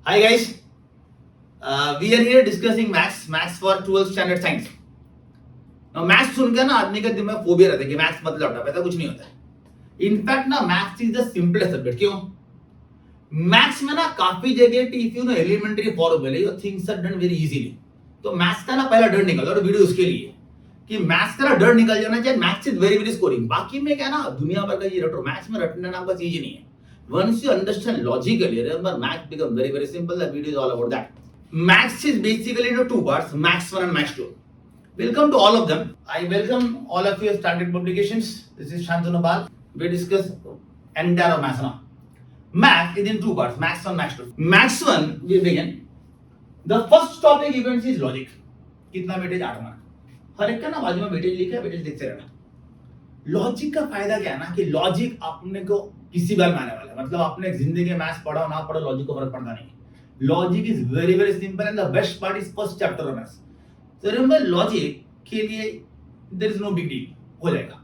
Hi guys, we are here discussing maths for 12th standard science. Now maths सुनकर ना आदमी के दिमाग में फोबिया रहता है कि मैथ्स मतलब लौटा पैसा कुछ नहीं होता है। इनफैक्ट ना maths is the simplest subject. क्यों? मैथ्स में ना काफी जगह इफ यू नो एलिमेंट्री फॉर्मूले your things are done very easily. तो मैथ्स का ना पहला डर निकल और वीडियो उसके लिए कि मैथ्स का ना डर निकल जाना चाहिए। Maths is very very scoring. बाकी में क्या ना दुनिया भर का ये रटो, मैथ्स में रटना नाम का चीज नहीं है। Once you understand logically, remember maths become very very simple. The video is all about that. Maths is basically into two parts, Maths 1 and Maths 2. Welcome to all of them. I welcome all of you started publications. This is Shantanu Bal. We discuss entire of Maths now. Math is in two parts, Maths 1, Maths 2. Maths 1 we begin. The first topic events is logic. कितना weightage? 8 mark. हर एक का ना बाजू में weightage लिखा है, weightage देखते रहना। लॉजिक का फायदा क्या है ना कि लॉजिक आपने को किसी बार में आने वाला है। मतलब आपने जिंदगी में मैथ्स पढ़ा ना पढ़ो, लॉजिक को फर्क पड़ता नहीं। Logic is very very simple and the best part is first chapter of maths. तो रिमेंबर लॉजिक के लिए there is no big deal, हो जाएगा।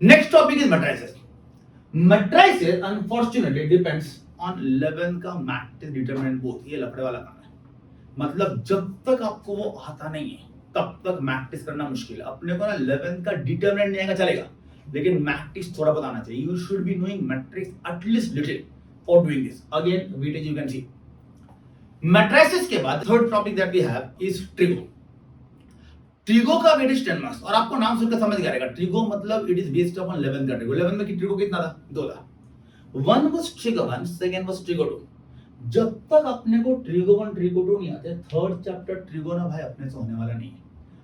Next topic is matrices. Matrices unfortunately depends on 11 का मैट्रिक्स डिटरमिनेंट बोथ। ये लफड़े वाला काम है। मतलब जब तक आपको वो आता नहीं है तब तक मैट्रिक्स करना मुश्किल है। अपने को ना 11 का डिटरमिनेंट नहीं आएगा चलेगा, लेकिन मैट्रिक्स थोड़ा बताना चाहिए। You should be knowing matrix at least little for doing this. Again weightage you can see. Matrices के बाद third topic that we have is trigo. Trigo का वेटेज 10 मार्क्स। और आपको नाम सुनकर समझ गया रहेगा, ट्रिगो मतलब इट इज बेस्ड अपॉन 11 का ट्रिगो। 11 में ट्रिगो कितना था? 2 था। One was trigo 1, second was trigo 2। जब तक अपने को ट्रिगो 1 ट्रिगो 2 नहीं आते, थर्ड चैप्टर ट्रिगो ना भाई अपने से होने वाला नहीं है।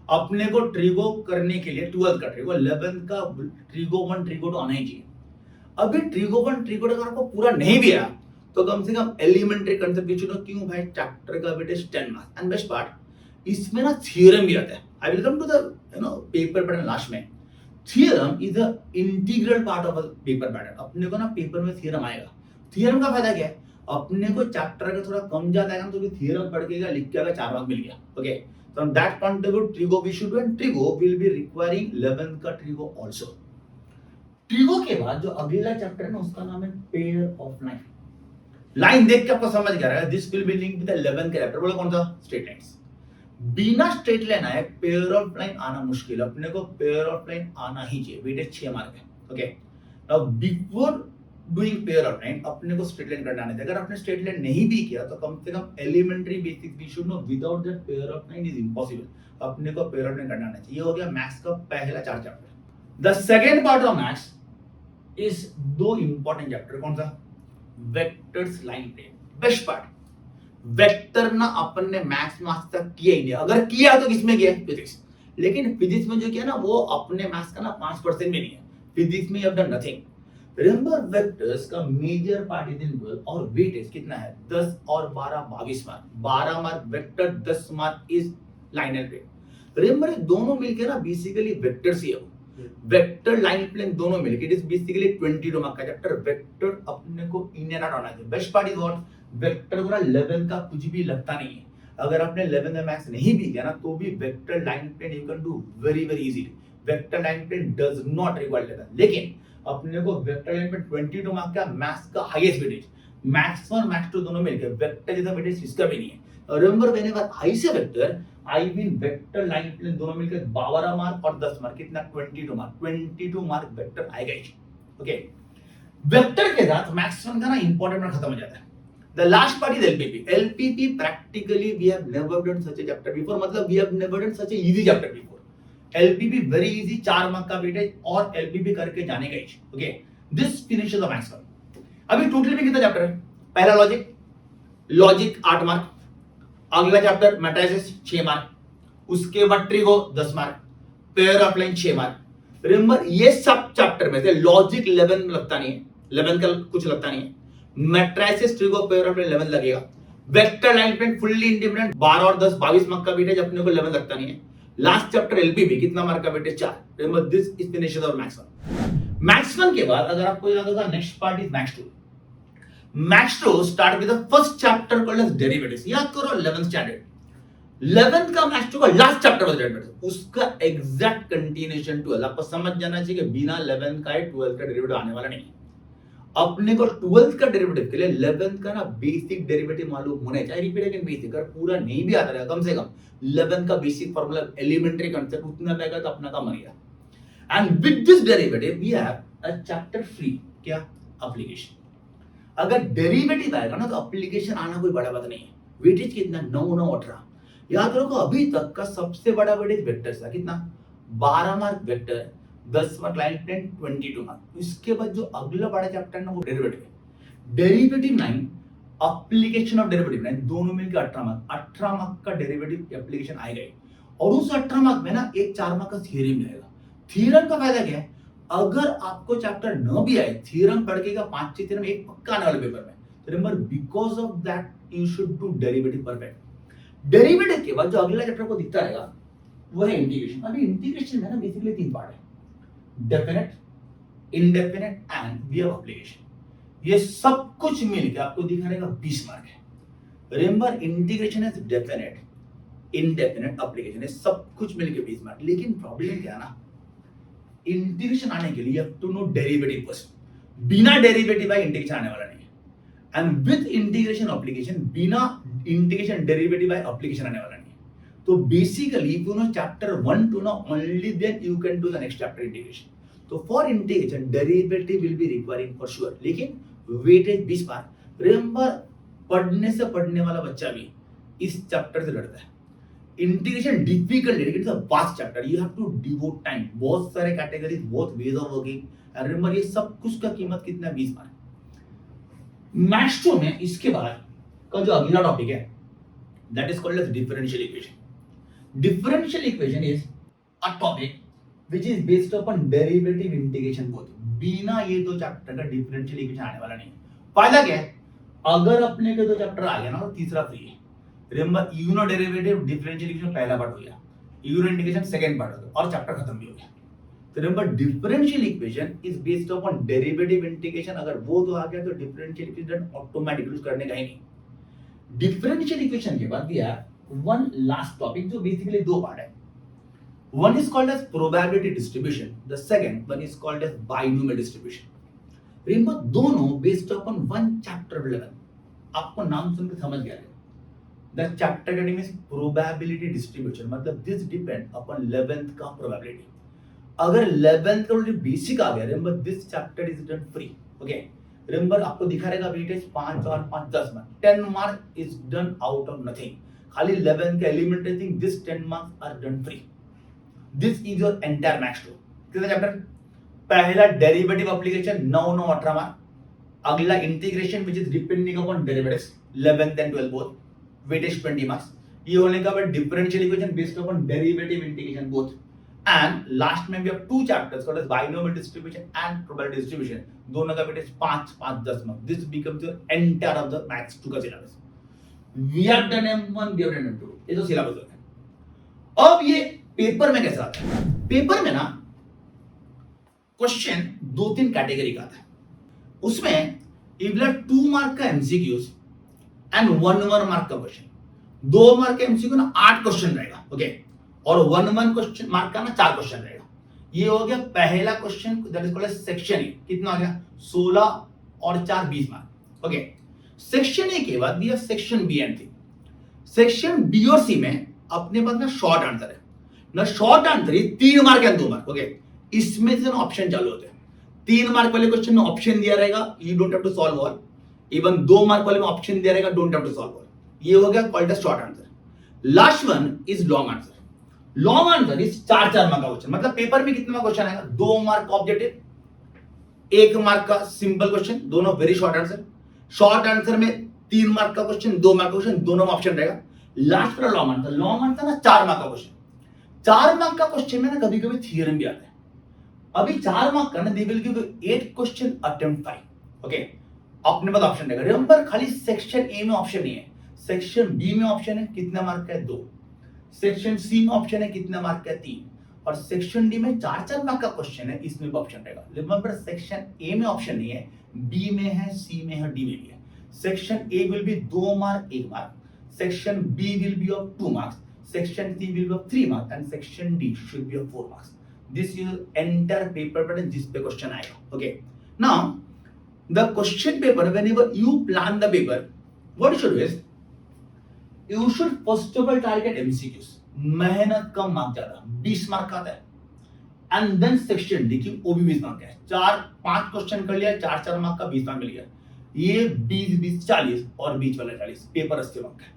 अपने को ट्रिगो करने के लिए 12 का ट्रिगो, 11 का ट्रिगो 1 ट्रिगो 2 आना ही चाहिए। अभी ट्रिगो 1 ट्रिगो 2 अगर आपको पूरा नहीं भी आया तो कम से कम एलिमेंट्री कंसेप्ट की चुनो। क्यों भाई? चैप्टर का weightage 10 marks. And best part इसमें ना थ्योरम भी आता है। I will come to the paper pattern last में। Theorem is a integral part of a paper pattern. अपने को ना पेपर में थ्योरम आएगा। थ्योरम का फायदा क्या है? अपने को चैप्टर का थोड़ा कम ज्यादा आएगा तो भी थ्योरम पढ़ के लिख के 4 मार्क मिल गया। Okay, from that point of view trigo we should do, and trigo will be requiring 11 का trigo also. trigo के बाद जो अगला चैप्टर है ना उसका नाम है पेयर ऑफ लाइन। लाइन देख के आपको समझ गया रहेगा this will be linked with 11 का चैप्टर। बोलो कौन सा? Straight lines. बिना स्ट्रेट लाइन आए पेयर ऑफ लाइन आना मुश्किल। अपने को पेयर ऑफ लाइन आना ही चाहिए। वेटेज 6 मार्क है। Okay, now before doing pair of line अपने को स्ट्रेट लाइन करना है। अगर आपने स्ट्रेट लाइन नहीं भी किया तो कम से कम elementary basics we should know. Without that pair of line is impossible. अपने को पेयर ऑफ लाइन करना चाहिए। ये हो गया मैथ्स का पहला 4 chapter. The second part of maths is 2 important chapter. कौन सा? Vectors, line plane. Best part vector ना अपन ने मैथ्स में आज तक किया ही नहीं। अगर किया तो किसमें किया? फिजिक्स। लेकिन फिजिक्स में जो किया ना वो अपने मैथ्स का ना 5% भी नहीं है। फिजिक्स में you have done nothing. Remember vectors का मेजर पार्ट इज इन 12 और वेटेज कितना है? 10 और 12 22 mark. 12 mark vector, 10 mark is line and plane. Remember दोनों मिलकर ना बेसिकली वेक्टर्स ही है। वेक्टर, लाइन प्लेन दोनों मिलकर इट इज बेसिकली 22 मार्क का चैप्टर। वेक्टर अपने को इन एंड आउट आना चाहिए। Best part is what? Vector को ना 11 का कुछ भी लगता नहीं है। अगर आपने 11 में मैथ्स नहीं भी किया ना तो भी vector, line plane you can do very very easily. Vector, line plane does not require 11। लेकिन अपने को वेक्टर लाइन पे 22 मार्क का मैथ्स का हाईएस्ट वेटेज। मैथ्स 1 मैथ्स 2 दोनों मिलकर वेक्टर जैसा वेटेज इसका भी नहीं है। Remember whenever I say vector I mean vector, line plane दोनों मिलकर 12 मार्क और 10 मार्क। कितना? 22 मार्क। 22 मार्क वेक्टर आएगा ही। ओके, वेक्टर के साथ मैथ्स 1 का ना इंपॉर्टेंट पार्ट खत्म हो जाता है। The last part is LPP. LPP practically we have never done such a chapter before. मतलब we have never done such a easy chapter before. LPP very easy, 4 mark का weightage और LPP करके जाने का ही। Okay, this finishes the maths 1। अभी total में कितना चैप्टर है? पहला लॉजिक, लॉजिक 8 मार्क। अगला चैप्टर मैट्रिसेस 6 मार्क। उसके बाद trigo 10 mark. Pair of line 6 mark. Remember ये सब चैप्टर में से लॉजिक 11 में लगता नहीं है। 11 का कुछ लगता नहीं है। Matrices, trigo, pair of line 11 लगेगा। Vector, line plane fully independent 12 और 10 22 मार्क का वेटेज अपने को 11 लगता नहीं है। लास्ट चैप्टर एलपीबी कितना मार्क का weightage? 4। Remember this is finishes of maths 1। Maths 1 के बाद अगर आपको याद होगा next part is maths 2। Maths 2 start with the first chapter called as derivatives. याद करो 11th स्टैंडर्ड 11th का मैथ्स 2 का लास्ट चैप्टर वाज डेरिवेटिव्स। उसका एग्जैक्ट कंटिन्यूएशन 12। आपको समझ जाना चाहिए कि बिना 11 का 12th का डेरिवेटिव आने वाला नहीं है। अपने को 12th का डेरिवेटिव के लिए 11th का ना बेसिक डेरिवेटिव मालूम होने चाहिए। रिपीट अगेन बेसिक, अगर पूरा नहीं भी आता रहेगा कम से कम 11th का बेसिक फॉर्मूला एलिमेंट्री कांसेप्ट उतना रहेगा तो अपना काम बन गया। And with this derivative we have a chapter free क्या एप्लीकेशन। अगर डेरिवेटिव आएगा ना तो एप्लीकेशन आना कोई बड़ा बात नहीं है। वेटेज कितना 9 9 18। याद रखो अभी तक का सबसे बड़ा वेटेज वेक्टर था कितना 12 mark vector, 10 mark line plane 22 mark. इसके बाद जो अगला बड़ा चैप्टर ना वो डेरिवेटिव है। डेरिवेटिव 9 एप्लीकेशन ऑफ डेरिवेटिव 9 दोनों मिलकर 18 मार्क। 18 मार्क का डेरिवेटिव एप्लीकेशन आएगा ही। और उस 18 मार्क में ना एक 4 मार्क का थ्योरम मिलेगा। थ्योरम का फायदा क्या है, अगर आपको चैप्टर न भी आए थ्योरम पढ़ के 5-6 थ्योरम एक पक्का आने वाले पेपर में। तो remember because of that you should do derivative perfect. Derivative के बाद जो अगला चैप्टर को दिखता रहेगा वो है इंटीग्रेशन। अभी इंटीग्रेशन में ना बेसिकली 3 पार्ट है, definite, indefinite and way of application. ये सब कुछ मिलकर आपको दिखा रहेगा 20 मार्क है। Remember integration is definite, indefinite, application, ये सब कुछ मिलकर 20 मार्क। लेकिन प्रॉब्लम क्या है ना, इंटीग्रेशन आने के लिए you have to know derivative first. बिना डेरिवेटिव आए इंटीग्रेशन आने वाला नहीं है। एंड विद इंटीग्रेशन एप्लीकेशन, बिना इंटीग्रेशन डेरिवेटिव आए एप्लीकेशन आने वाला नहीं है। तो basically if you know chapter 1 to know only then you can do the next chapter integration. तो for integration derivative will be requiring for sure, लेकिन weightage 20 mark. Remember पढ़ने से पढ़ने वाला बच्चा भी इस चैप्टर से लड़ता है। इंटीग्रेशन डिफिकल्ट है लेकिन it's a vast chapter, you have to devote time. बहुत सारे कैटेगरीज, बहुत ways of working. And remember ये सब कुछ का कीमत कितना 20 मार्क। मैथ्स 2 में इसके बाद का जो अगला टॉपिक है that is called as differential equation. Differential equation is a topic which is based upon derivative integration both. बिना ये दो चैप्टर का डिफरेंशियल इक्वेशन आने वाला नहीं। फायदा क्या है, अगर अपने के दो चैप्टर आ गया ना तो तीसरा फ्री है। Remember you know derivative differential equation पहला पार्ट हो गया, यूनो इंटीग्रेशन सेकंड पार्ट हो गया और चैप्टर खत्म भी हो गया। तो remember differential equation is based upon derivative integration. अगर वो दो आ गया तो डिफरेंशियल इक्वेशन ऑटोमेटिकली करने का ही नहीं। डिफरेंशियल इक्वेशन के बाद दिया one last topic जो basically 2 पार्ट है। One is called as probability distribution, the second one is called as binomial distribution. Remember दोनों based upon one chapter 11। आपको नाम सुन के समझ गया है। The chapter heading is probability distribution, मतलब this depend upon 11th का probability। अगर 11th का बेसिक आ गया, remember this chapter is done free, okay? Remember आपको दिखा रहेगा वेटेज 5 और 5 10 mark, 10 mark is done out of nothing। खाली 11 के elementary thing, this 10 marks are done free. This is your entire maths 2। कितना चैप्टर, पहला डेरिवेटिव एप्लीकेशन 9 9 18 मार्क। अगला integration which is depending upon derivatives 11th and 12th both, weightage 20 marks. ये होने का बाद differential equation based upon derivative integration both. And last में भी अब 2 chapters called as binomial distribution and probability distribution, दोनों का weightage 5 5 10 marks. This becomes your entire of the maths 2 का syllabus. We have done M1, we have done M2, ये तो syllabus होता है। अब ये पेपर में कैसा आता है, पेपर में ना क्वेश्चन 2-3 कैटेगरी का आता है। उसमें इवला 2 मार्क का एमसीक्यूज एंड 1 मार्क का क्वेश्चन। 2 मार्क का एमसीक्यू ना 8 क्वेश्चन रहेगा, ओके, और 1 क्वेश्चन मार्क का ना 4 क्वेश्चन रहेगा। ये हो गया पहला question, that is called section A. कितना आ गया 16 और 4 20 मार्क, ओके। सेक्शन ए के बाद भी section B and C. Section B और सी में अपने पास ना शॉर्ट आंसर है ना, शॉर्ट आंसर ही 3 मार्क या 2 मार्क, ओके। इसमें से ना ऑप्शन चालू होते हैं। 3 मार्क वाले क्वेश्चन में ऑप्शन दिया रहेगा, you don't have to solve all. Even 2 mark वाले में ऑप्शन दिया रहेगा, don't have to solve all. ये हो गया called as short answer. Last one is long answer. Long answer is 4 mark का क्वेश्चन। मतलब पेपर में कितना क्वेश्चन आएगा, 2 मार्क का ऑब्जेक्टिव, 1 मार्क का सिंपल क्वेश्चन, दोनों very short answer. Short answer में 3 मार्क का क्वेश्चन, 2 मार्क का क्वेश्चन, दोनों में ऑप्शन रहेगा। लास्ट पर लॉन्ग आंसर। लॉन्ग आंसर ना 4 मार्क का क्वेश्चन। 4 मार्क का क्वेश्चन में ना कभी कभी थ्योरम भी आता है। अभी 4 मार्क का ना they will give 8 question attempt 5, okay. अपने पास ऑप्शन रहेगा। रिमेंबर खाली सेक्शन ए में ऑप्शन नहीं है, सेक्शन बी में ऑप्शन है, कितना मार्क का है 2। सेक्शन सी में ऑप्शन है, कितना मार्क का है 3। और सेक्शन डी में 4 मार्क का क्वेश्चन है, इसमें भी ऑप्शन रहेगा। रिमेंबर सेक्शन ए में ऑप्शन नहीं है, बी में है, सी में है, डी में भी है। Section A will be 2 mark 1 mark, section B will be of 2 marks, section C will be of 3 marks and section D should be of 4 marks. This is entire paper pattern जिस पे question आएगा, okay. Now the question paper, whenever you plan the paper, what you should do is you should first of all target MCQs, मेहनत कम mark ज्यादा, 20 mark आता है, and then section D की वो भी 20 मार्क है, 4-5 क्वेश्चन कर लिया, 4-4 मार्क का 20 मार्क मिल गया, ये 20-20 40 और बीच वाला 40, पेपर 80 मार्क है।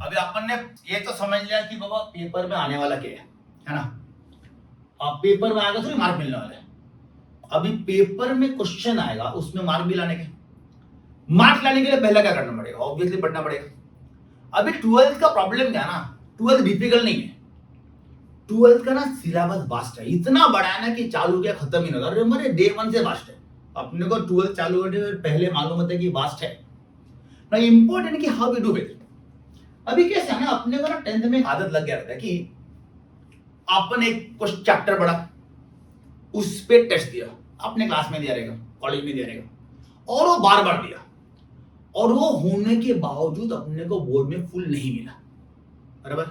अभी अपन ने ये तो समझ लिया कि बाबा पेपर में आने वाला क्या है ना, अब पेपर में आएगा तो मार्क मिलने वाला है। अभी पेपर में क्वेश्चन आएगा, उसमें मार्क भी लाने के, मार्क लाने के लिए पहला क्या करना पड़ेगा, ऑब्वियसली पढ़ना पड़ेगा। अभी 12th का प्रॉब्लम क्या ना, 12th डिफिकल्ट नहीं है, 12th का ना सिलेबस वास्ट है, इतना बड़ा है ना कि चालू किया खत्म ही नहीं होगा। मेरे डे 1 से वास्ट है, अपने को 12th चालू करने से पहले मालूम होता है कि वास्ट है ना। इंपॉर्टेंट कि हाउ वी डू इट। अभी कैसे है ना, अपने को ना 10th में एक आदत लग गया रहता है कि अपन एक चैप्टर पढ़ा, उस पे टेस्ट दिया, अपने क्लास में दिया रहेगा, कॉलेज में दिया रहेगा, और वो बार बार दिया, और वो होने के बावजूद अपने को बोर्ड में फुल नहीं मिला, बराबर।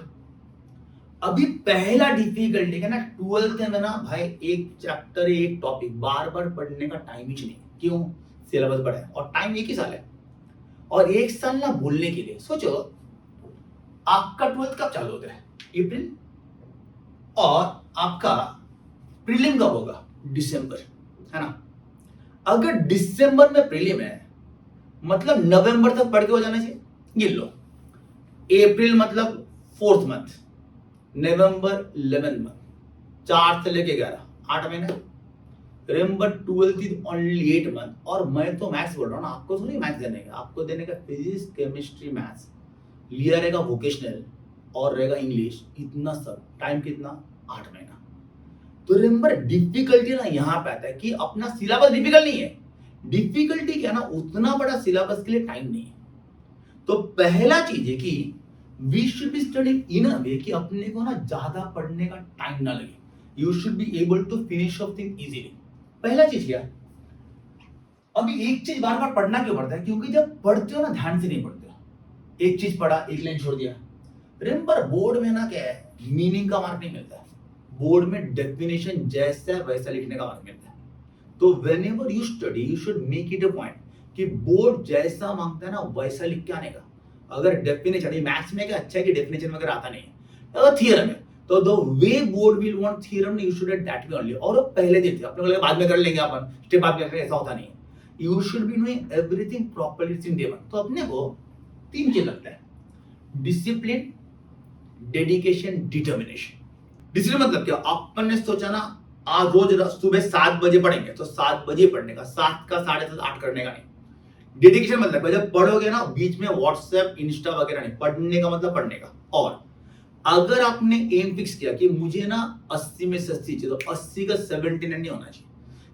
अभी पहला डिफिकल्टी है ना 12th में ना भाई, एक चैप्टर एक टॉपिक बार बार पढ़ने का टाइम ही नहीं। क्यों? सिलेबस बड़ा है और टाइम एक ही साल है, और एक साल ना बोलने के लिए। सोचो आपका 12th कब चालू होता है? अप्रैल, और आपका प्रीलिम कब होगा? दिसंबर, है ना। अगर दिसंबर में प्रीलिम है मतलब नवंबर तक पढ़ के हो जाना चाहिए। गिन लो, अप्रैल मतलब 4th मंथ, नवंबर 11th मंथ, 4 से लेके 11, 8 महीने। Remember 12th is only 8 month, और मैं तो मैथ्स बोल रहा हूँ ना, आपको थोड़ी मैथ्स देने का, आपको देने का फिजिक्स, केमिस्ट्री, मैथ्स, लिया रहेगा वोकेशनल और रहेगा इंग्लिश, इतना सब टाइम कितना? 8 महीना। तो रिमेंबर डिफिकल्टी ना यहाँ पे आता है कि अपना सिलेबस डिफिकल्ट नहीं है, डिफिकल्टी क्या ना, उतना बड़ा सिलेबस के लिए टाइम नहीं है। तो पहला चीज है कि we should be studying in a way कि अपने को ना ज्यादा पढ़ने का टाइम ना लगे, you should be able to finish off thing easily. पहला चीज क्या, अभी एक चीज बार बार पढ़ना क्यों पड़ता है? क्योंकि जब पढ़ते हो ना ध्यान से नहीं पढ़ते हो, एक चीज पढ़ा, एक लाइन छोड़ दिया। रिमेंबर बोर्ड में ना क्या है, मीनिंग का मार्क नहीं मिलता है, बोर्ड में डेफिनेशन जैसा वैसा लिखने का मार्क मिलता है। तो when ever you study you should make it a point कि बोर्ड जैसा मांगता है ना वैसा लिख के आने का। अगर डेफिनेशन, मैथ्स में क्या अच्छा है कि डेफिनेशन वगैरह आता नहीं है, अगर थियरम है तो the way board will want theorem, you should at that way only. और वो पहले दिन थे, अपने को बाद में कर लेंगे अपन, स्टेप बाद में, ऐसा होता नहीं है। You should be knowing everything properly in day 1। तो अपने को 3 चीज लगता है, डिसिप्लिन, डेडिकेशन, डिटर्मिनेशन। डिसिप्लिन मतलब क्या, अपन ने सोचा ना आज रोज सुबह 7 बजे पढ़ेंगे तो 7 बजे पढ़ने का, 7 का 7:30 8 करने का नहीं। डेडिकेशन मतलब जब पढ़ोगे ना बीच में व्हाट्सएप, इंस्टा वगैरह नहीं, पढ़ने का मतलब पढ़ने का। और अगर आपने एम फिक्स किया कि मुझे ना 80 में से 80 चाहिए, तो 80 का 79 नहीं होना चाहिए।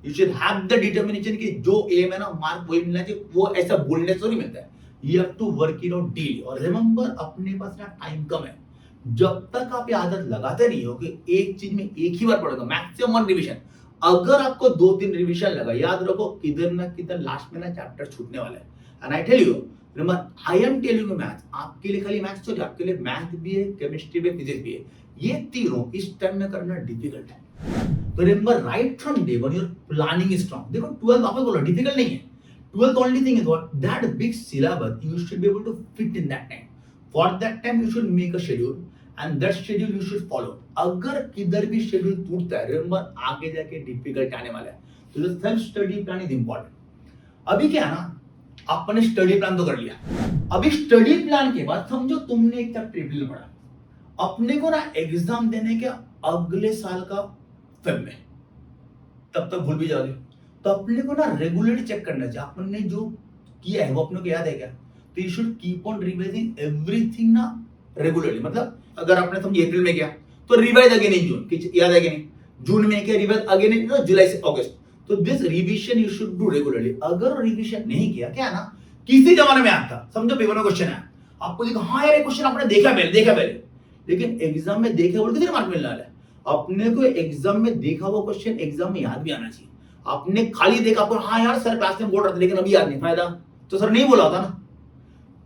You should have the determination कि जो एम है ना मार्क वही मिलना चाहिए, वो ऐसा बोलने से नहीं मिलता है, you have to work it out daily. और रिमेंबर अपने पास ना टाइम कम है, जब तक आप ये आदत लगाते नहीं हो कि एक चीज में एक ही बार पढ़ोगे, मैक्सिमम 1 रिवीजन। अगर आपको 2-3 रिवीजन लगा, याद रखो किधर ना किधर लास्ट में ना चैप्टर छूटने वाला है। And I tell you, remember I am telling you maths, आपके लिए खाली मैथ्स थोड़ी, आपके लिए मैथ भी है, केमिस्ट्री भी है, फिजिक्स भी है। ये तीनों इस टाइम में करना डिफिकल्ट है। तो remember right from day one your planning is strong. देखो 12 वापस बोलो, डिफिकल्ट नहीं है। 12 only thing is what, that big syllabus you should be able to fit in that time. For that time you should make a schedule and that schedule you should follow. अगर किधर भी schedule टूटता है, remember आगे जाके difficult आने वाला है। तो self study plan is important. अभी क्या है ना, आपने स्टडी प्लान तो कर लिया, अभी स्टडी प्लान के बाद समझो तुमने एक चैप्टर पढ़ा, अपने को ना एग्जाम देने के अगले साल का फेब में, तब तक भूल भी जाओगे। तो अपने को ना रेगुलरली चेक करना चाहिए आपने जो किया है वो अपने को याद है क्या। तो you should keep on revising everything ना रेगुलरली। मतलब अगर आपने समझिए अप्रैल में किया तो रिवाइज अगेन इन जून, याद है कि नहीं, जून में किया रिवाइज अगेन इन जुलाई से अगस्त। तो this revision you should do regularly. अगर रिवीजन नहीं किया, क्या है ना, किसी जमाने में आता, समझो पेपर में क्वेश्चन है, आपको देखो हाँ यार क्वेश्चन आपने देखा पहले, लेकिन एग्जाम में देखे बोल कितने मार्क मिलने वाला है। अपने को एग्जाम में देखा हुआ क्वेश्चन एग्जाम में याद भी आना चाहिए। आपने खाली देखा आपको, हाँ यार सर क्लास में बोल रहा था लेकिन अभी याद नहीं, फायदा तो सर नहीं बोला होता ना।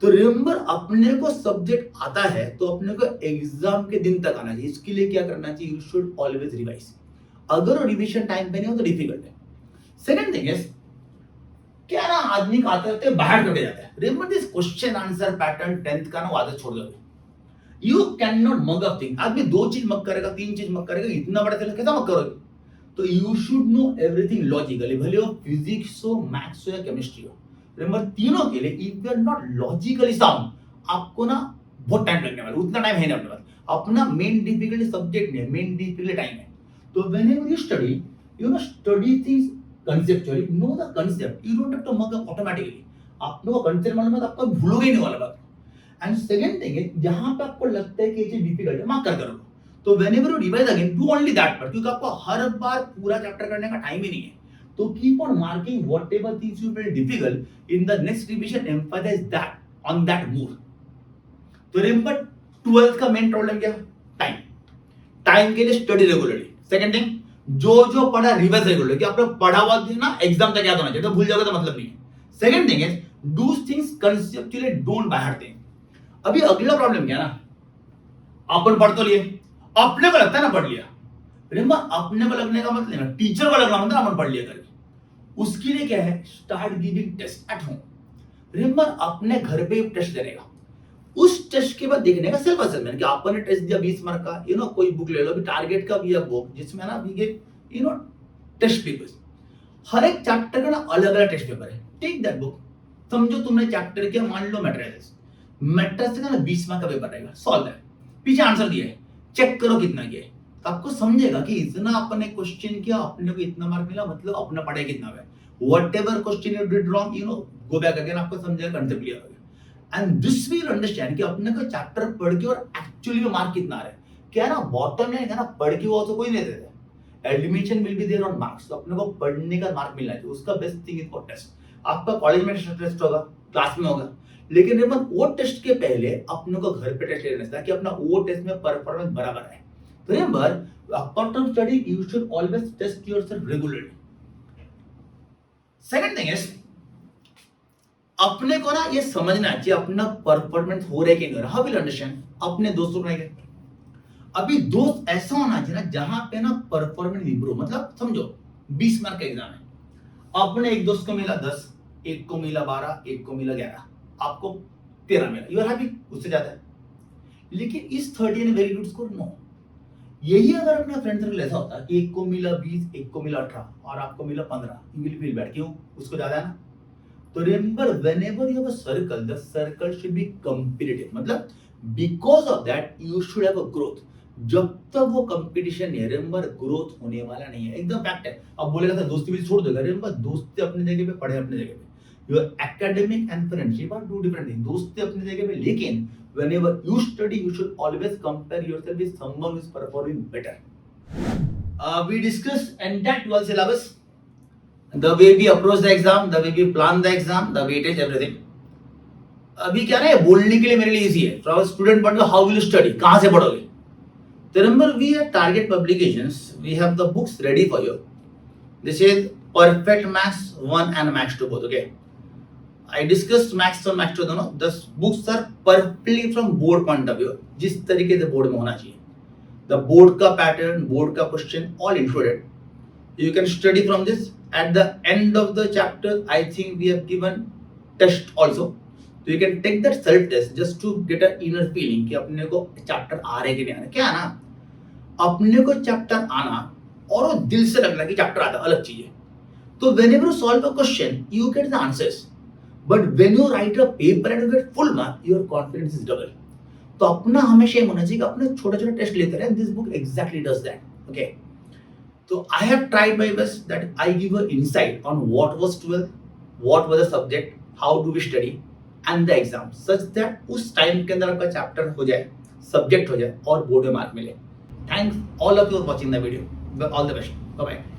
तो रिमेंबर अपने को सब्जेक्ट आता है तो अपने को एग्जाम के दिन तक आना चाहिए। इसके लिए क्या करना चाहिए, यू शुड ऑलवेज रिवाइज। अगर रिवीजन टाइम पे नहीं हो तो डिफिकल्ट है। सेकंड थिंग इज क्या ना आदमी का आते रहते बाहर चढ़ जाता है. Remember this question answer pattern 10th का ना वो आदत छोड़ दो. You can not mug up thing. आदमी 2 चीज मग करेगा, 3 चीज मग करेगा, इतना बड़ा चला कैसा मग करोगे. तो you should know everything logically, भले हो फिजिक्स हो, मैथ्स हो या केमिस्ट्री हो. रिमेंबर तीनों के लिए if you are not logically sound, आपको ना बहुत टाइम लगने वाला, उतना टाइम है नहीं अपने पास. अपना मेन डिफिकल्टी सब्जेक्ट नहीं है, मेन डिफिकल्टी टाइम है. तो whenever you study, you know study things conceptually, know the concept. You don't have to mug up automatically. आपको कंसेप्ट मालूम है तो आपको भूलोगे नहीं वाला बात. एंड सेकंड थिंग है, जहां पे आपको लगता है कि ये चीज डिफिकल्ट है, मार्क कर करो. तो whenever you revise again, do only that part, क्योंकि आपको हर बार पूरा चैप्टर करने का टाइम ही नहीं है. तो keep on marking whatever things you feel difficult in the next revision, emphasize that on that more. तो रिमेंबर 12th का मेन प्रॉब्लम क्या है? टाइम. टाइम के लिए स्टडी रेगुलरली. सेकंड थिंग, जो पढ़ा रिवाइज रेगुलर, कि आपने पढ़ा हुआ ना एग्जाम तक याद होना चाहिए, तो भूल जाओगे तो मतलब नहीं है. Second thing is do things conceptually, don't by heart thing. अभी अगला प्रॉब्लम क्या है ना, अपन पढ़ तो लिए, अपने को लगता है ना पढ़ लिया. रिमेंबर अपने को लगने का मतलब ना, टीचर को लगना मतलब अपन पढ़ लिया करके. उसके लिए क्या है, start giving test at home. Remember अपने घर पे टेस्ट देने का, उस टेस्ट के बाद देखने का सेल्फ असेसमेंट, कि आपने टेस्ट दिया 20 मार्क का, यू नो कोई बुक ले लो, अभी टारगेट का भी है बुक जिसमें ना we get you know test papers. हर एक चैप्टर का ना अलग अलग टेस्ट पेपर है. टेक दैट बुक, समझो तुमने चैप्टर किया, मान लो मैट्रिसेस, मैट्रिसेस का ना 20 मार्क का पेपर रहेगा, सॉल्व दैट, पीछे आंसर दिया है, चेक करो कितना किया है. तो आपको समझेगा कि इतना अपने क्वेश्चन किया, अपने को इतना मार्क मिला, मतलब अपना पढ़ाई कितना है. Whatever question you did wrong, you know go back again, आपको समझेगा, कंसेप्ट क्लियर हो गया. एंड दिस विल अंडरस्टैंड कि अपने को चैप्टर पढ़ के और एक्चुअली में मार्क कितना आ रहा है. क्या ना बॉटम लाइन है ना, पढ़ के वो तो कोई नहीं देता. Admission will be there on marks. तो अपने को पढ़ने का मार्क मिलना चाहिए, उसका best thing is for test. आपका कॉलेज में टेस्ट होगा, क्लास में होगा, लेकिन रिमेंबर वो टेस्ट के पहले अपने को घर पे टेस्ट लेना चाहिए कि अपना वो टेस्ट में परफॉर्मेंस बराबर है. तो remember apart from study you should always test yourself regularly. Second thing is अपने को ना ये समझना चाहिए अपना परफॉर्मेंस हो रहा है कि नहीं हो रहा. हाउ विल अंडरस्टैंड, अपने दोस्तों को. अभी दोस्त ऐसा होना चाहिए ना जहां पे ना परफॉर्मेंस इंप्रूव, मतलब समझो 20 मार्क का एग्जाम है, अपने एक दोस्त को मिला 10, एक को मिला 12, एक को मिला 11, आपको 13 मिला, यू आर हैप्पी, उससे ज्यादा है. लेकिन इस 30 ने वेरी गुड स्कोर, नो. यही अगर अपना फ्रेंड सर्कल ऐसा होता कि एक को मिला 20, एक को मिला 18 और आपको मिला 15, यू विल फील बैड. क्यों, उसको ज्यादा है ना. तो remember whenever you have a circle, the circle should be competitive, मतलब because of that you should have a growth. जब तक वो कंपटीशन नहीं है, रिमेंबर ग्रोथ होने वाला नहीं है, एकदम फैक्ट है. अब बोलेगा सर दोस्ती भी छोड़ देगा, रिमेंबर दोस्ती अपनी जगह पे, पढ़े अपनी जगह पे. Your academic and friendship are two different thing. दोस्ती अपनी जगह पे, लेकिन whenever you study you should always compare yourself with someone who is performing better. We discussed entire 12 syllabus, the way we approach the exam, the way we plan the exam, the weightage, everything. अभी क्या है, बोलने के लिए मेरे लिए easy है. From student point of how will you study, कहां से पढ़ोगे. तो remember we are target publications, we have the books ready for you. This is perfect maths 1 and maths 2 both. Okay, I discussed maths 1 maths 2 दोनों. The books are perfectly from board point of view, जिस तरीके से board में होना चाहिए. The board का pattern, board का question, all included. You can study from this. At the end of the chapter, I think we have given test also. So you can take that self test just to get an inner feeling कि अपने को chapter आ रहे कि नहीं आ रहे. क्या है ना, अपने को चैप्टर आना और वो दिल से लगना कि चैप्टर आता अलग चीज है. तो whenever you solve a question, you get the answers. But when you write a paper and you get full mark, your confidence is double. तो अपना हमेशा ये होना चाहिए कि अपने छोटे छोटे टेस्ट लेते रहे. This book exactly does that. Okay. So I have tried my best that I give an insight on what was 12, what was the subject, how do we study, and the exam, such that उस time के अंदर आपका chapter हो जाए, subject हो जाए और board में मार्क मिले. Thanks all of you for watching the video. All the best. Bye bye.